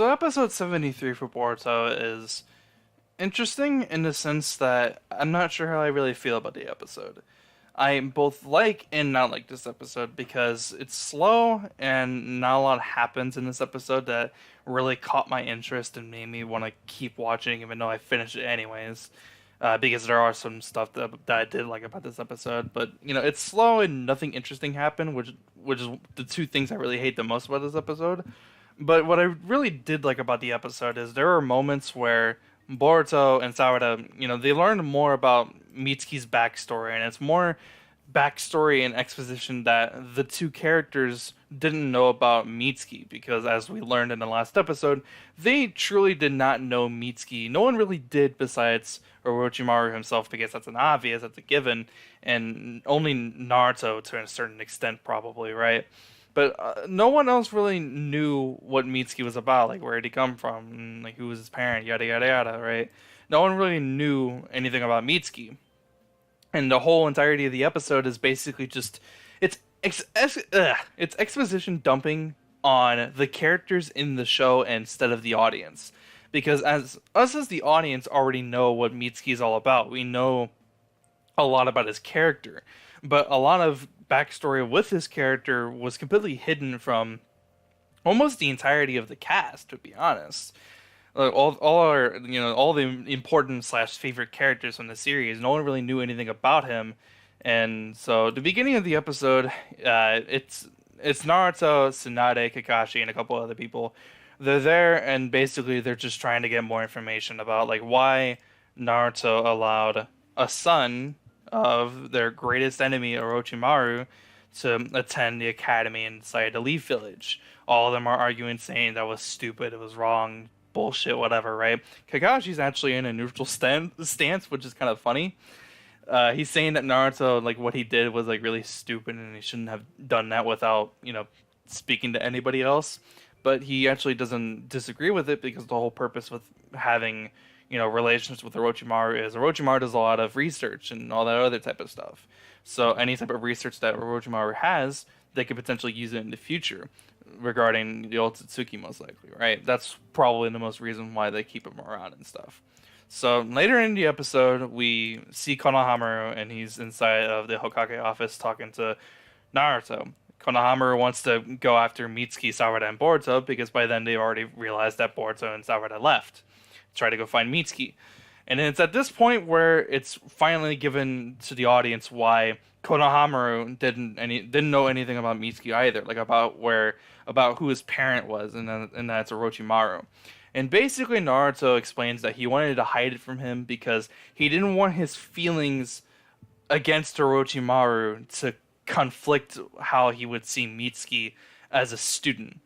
So episode 73 for Boruto is interesting in the sense that I'm not sure how I really feel about the episode. I both like and not like this episode because it's slow and not a lot happens in this episode that really caught my interest and made me want to keep watching even though I finished it anyways. Because there are some stuff that I did like about this episode, but it's slow and nothing interesting happened, which is the two things I really hate the most about this episode. But what I really did like about the episode is there were moments where Boruto and Sawada, they learned more about Mitsuki's backstory, and it's more backstory and exposition that the two characters didn't know about Mitsuki, because as we learned in the last episode, they truly did not know Mitsuki. No one really did besides Orochimaru himself, because that's that's a given, and only Naruto to a certain extent, probably, right? But no one else really knew what Mitsuki was about, like where did he come from, and, like who was his parent, yada yada yada, right? No one really knew anything about Mitsuki, and the whole entirety of the episode is basically just it's it's exposition dumping on the characters in the show instead of the audience, because as the audience already know what Mitsuki is all about. We know a lot about his character, but a lot of backstory with his character was completely hidden from almost the entirety of the cast, to be honest. All our all the important slash favorite characters from the series, no one really knew anything about him. And so the beginning of the episode, it's Naruto, Tsunade, Kakashi, and a couple other people. They're there, and basically they're just trying to get more information about like why Naruto allowed a son of their greatest enemy, Orochimaru, to attend the academy and decided to leave village. All of them are arguing, saying that was stupid, it was wrong, bullshit, whatever, right? Kakashi's actually in a neutral stance, which is kind of funny. He's saying that Naruto, like what he did was like really stupid and he shouldn't have done that without, speaking to anybody else. But he actually doesn't disagree with it, because the whole purpose with having relations with Orochimaru is Orochimaru does a lot of research and all that other type of stuff. So any type of research that Orochimaru has, they could potentially use it in the future regarding the old Otsutsuki, most likely, right? That's probably the most reason why they keep him around and stuff. So later in the episode, we see Konohamaru, and he's inside of the Hokage office talking to Naruto. Konohamaru wants to go after Mitsuki, Sawada, and Boruto, because by then they've already realized that Boruto and Sawada left. Try to go find Mitsuki. And then it's at this point where it's finally given to the audience why Konohamaru didn't know anything about Mitsuki either, like about who his parent was, and that's Orochimaru. And basically Naruto explains that he wanted to hide it from him because he didn't want his feelings against Orochimaru to conflict how he would see Mitsuki as a student.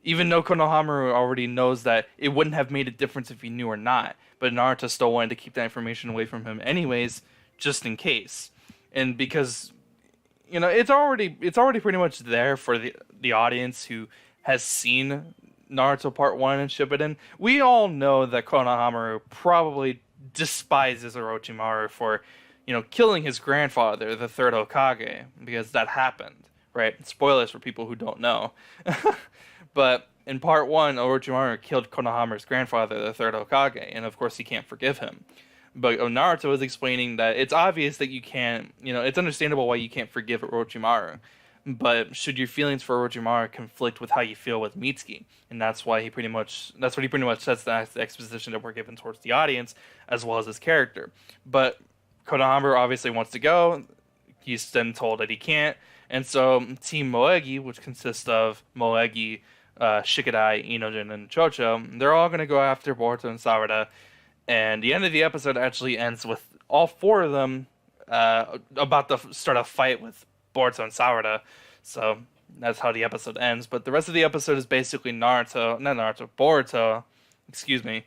Even though Konohamaru already knows that it wouldn't have made a difference if he knew or not, but Naruto still wanted to keep that information away from him anyways, just in case. And because it's already pretty much there for the audience who has seen Naruto Part 1 and Shippuden. We all know that Konohamaru probably despises Orochimaru for, killing his grandfather, the third Hokage, because that happened, right? Spoilers for people who don't know. But in Part 1, Orochimaru killed Konohamaru's grandfather, the third Hokage, and of course he can't forgive him. But Naruto is explaining that it's obvious that you can't, it's understandable why you can't forgive Orochimaru. But should your feelings for Orochimaru conflict with how you feel with Mitsuki? And that's what he pretty much says, that's the exposition that we're given towards the audience, as well as his character. But Konohamaru obviously wants to go. He's then told that he can't. And so Team Moegi, which consists of Moegi, Shikadai, Inojin, and Chocho, they're all going to go after Boruto and Sawada. And the end of the episode actually ends with all four of them about to start a fight with Boruto and Sawada. So that's how the episode ends. But the rest of the episode is basically Boruto, excuse me.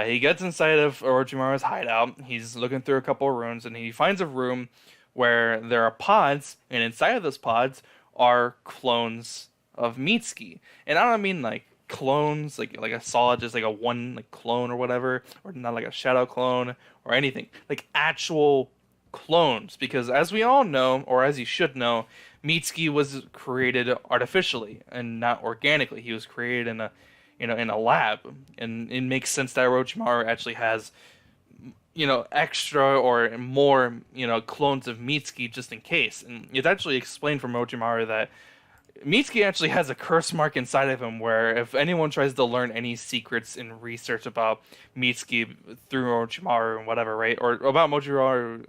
He gets inside of Orochimaru's hideout. He's looking through a couple of rooms, and he finds a room where there are pods, and inside of those pods are clones of Mitsuki. And I don't mean like clones, like a solid, just like a one like clone or whatever, or not like a shadow clone or anything. Like actual clones, because as we all know, or as you should know, Mitsuki was created artificially and not organically. He was created in a lab, and it makes sense that Orochimaru actually has extra or more clones of Mitsuki just in case. And it's actually explained from Orochimaru that Mitsuki actually has a curse mark inside of him where if anyone tries to learn any secrets and research about Mitsuki through Orochimaru and whatever, right? Or about Orochimaru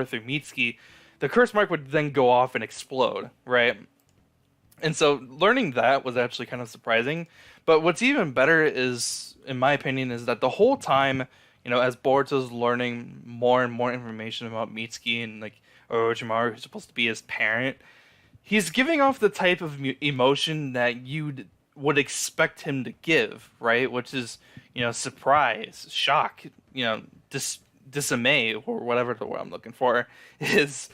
through Mitsuki, the curse mark would then go off and explode, right? And so learning that was actually kind of surprising. But what's even better is, in my opinion, is that the whole time, as Boruto's learning more and more information about Mitsuki and like Orochimaru, who's supposed to be his parent, he's giving off the type of emotion that you would expect him to give, right? Which is, surprise, shock, dismay, or whatever the word I'm looking for is.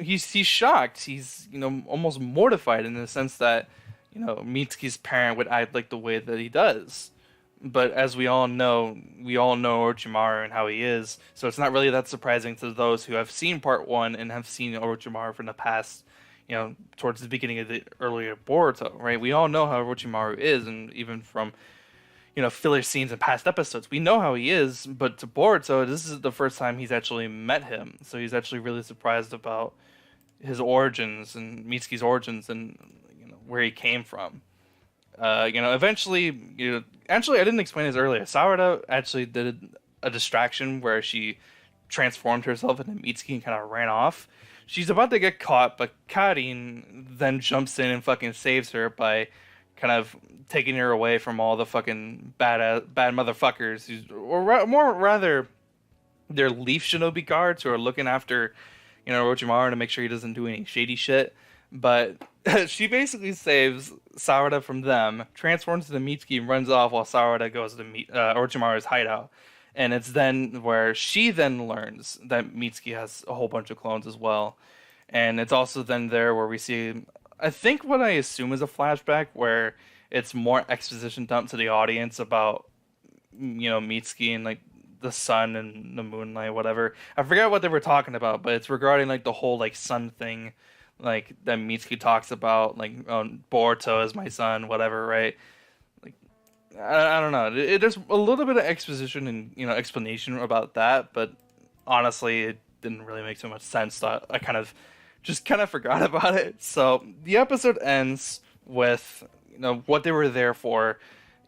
He's shocked. He's almost mortified in the sense that Mitsuki's parent would act like the way that he does. But as we all know Orochimaru and how he is, so it's not really that surprising to those who have seen part one and have seen Orochimaru from the past, towards the beginning of the earlier Boruto, right? We all know how Orochimaru is, and even from, filler scenes in past episodes, we know how he is, but to Boruto, this is the first time he's actually met him, so he's actually really surprised about his origins and Mitsuki's origins and, where he came from. Eventually, actually, I didn't explain this earlier. Sarada actually did a distraction where she transformed herself into Mitsuki and kind of ran off. She's about to get caught, but Karin then jumps in and fucking saves her by kind of taking her away from all the fucking bad motherfuckers, rather, they're Leaf Shinobi guards who are looking after, Orochimaru to make sure he doesn't do any shady shit. But she basically saves Sarada from them, transforms into Mitsuki, and runs off while Sarada goes to Orochimaru's hideout. And it's then where she then learns that Mitsuki has a whole bunch of clones as well. And it's also then there where we see, I think what I assume is a flashback where it's more exposition dump to the audience about, Mitsuki and like the sun and the moonlight, whatever. I forgot what they were talking about, but it's regarding like the whole like sun thing, like that Mitsuki talks about, like Boruto is my son, whatever, right? Like I don't know. There's a little bit of exposition and explanation about that, but honestly, it didn't really make so much sense. So I kind of forgot about it. So the episode ends with what they were there for.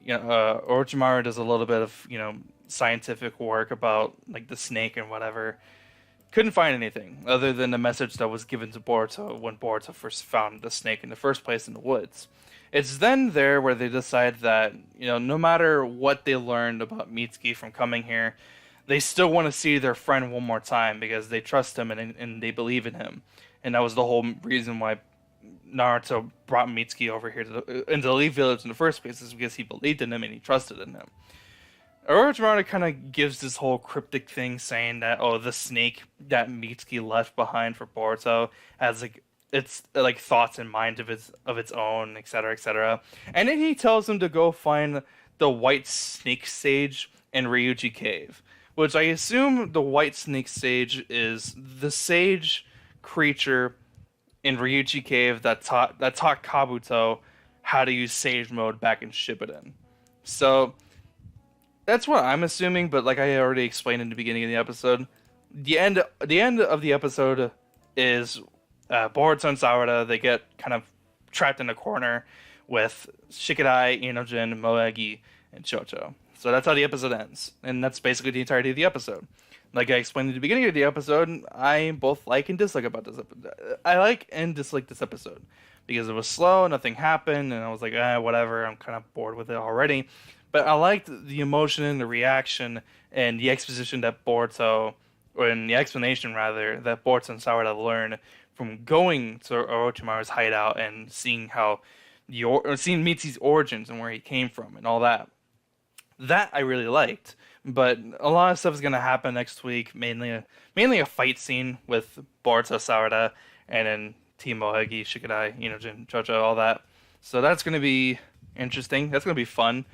Orochimaru does a little bit of scientific work about like the snake and whatever. Couldn't find anything other than the message that was given to Boruto when Boruto first found the snake in the first place in the woods. It's then there where they decide that, no matter what they learned about Mitsuki from coming here, they still want to see their friend one more time because they trust him and they believe in him. And that was the whole reason why Naruto brought Mitsuki over here into the Leaf Village in the first place, is because he believed in him and he trusted in him. Orochimaru kind of gives this whole cryptic thing saying that, the snake that Mitsuki left behind for Boruto has it's like thoughts and mind of its own, etc., etc. And then he tells him to go find the white snake sage in Ryuji Cave, which I assume the white snake sage is the sage creature in Ryuji Cave that taught Kabuto how to use sage mode back in Shippuden. So that's what I'm assuming, but like I already explained in the beginning of the episode, the end of the episode is Boruto and Sarada. They get kind of trapped in a corner with Shikadai, Inojin, Moegi, and Chocho. So that's how the episode ends, and that's basically the entirety of the episode. Like I explained at the beginning of the episode, I both like and dislike about this episode. I like and dislike this episode because it was slow, nothing happened, and I was like, whatever, I'm kind of bored with it already. But I liked the emotion and the reaction and the exposition that Boruto, or in the explanation rather, that Boruto and Sarada learn from going to Orochimaru's hideout and seeing seeing Mitsuki's origins and where he came from and all that. That I really liked. But a lot of stuff is going to happen next week, mainly a fight scene with Boruto, Sarada, and then Team Moegi, Shikadai, Inojin, Chocho, all that. So that's going to be interesting. That's going to be fun.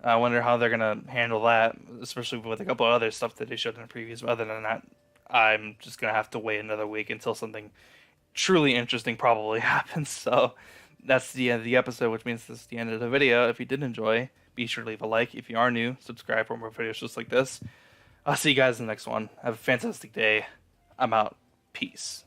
I wonder how they're going to handle that, especially with a couple of other stuff that they showed in the previews. But other than that, I'm just going to have to wait another week until something truly interesting probably happens. So that's the end of the episode, which means this is the end of the video. If you did enjoy, be sure to leave a like. If you are new, subscribe for more videos just like this. I'll see you guys in the next one. Have a fantastic day. I'm out. Peace.